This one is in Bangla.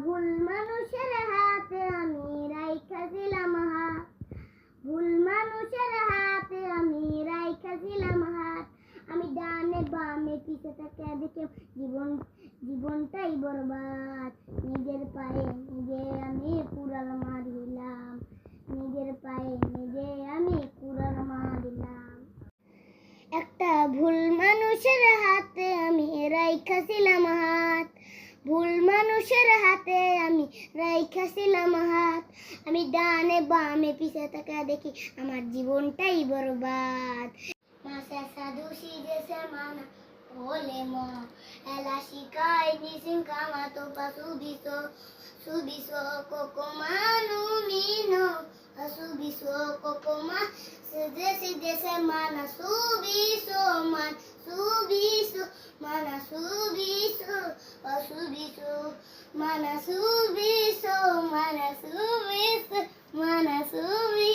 ভুল মানুষের হাতে আমি রাইখাছিলাম হাত, ভুল মানুষের হাতে আমি রাইখাছিলাম হাত। আমি ডানে বামে পিছে তাকে দেখে জীবনটাই বরবাদ। নিজের পায়ে নিজে আমি কুড়াল মারিলাম, নিজের পায়ে নিজে আমি কুড়াল মারিলাম। একটা ভুল মানুষের হাতে আমি রাইখাছিলাম হাত, ভুল মানুষের হাতে আমি রাইখাছিলাম হাত। আমি ডানে বামে পিছে তাকা দেখি আমার জীবনটাই বরবাদ। মাসে সাধু সিজেছে মানা ওলে ম এলা শিকাই নিসিং কামা তো পাসুবিসো সুবিসো কোকোমানু মিনো সুবিসো কোকোমা সিজেছে মানা সুবিসো মান subiso mana subiso subiso mana subiso mana subiso mana subiso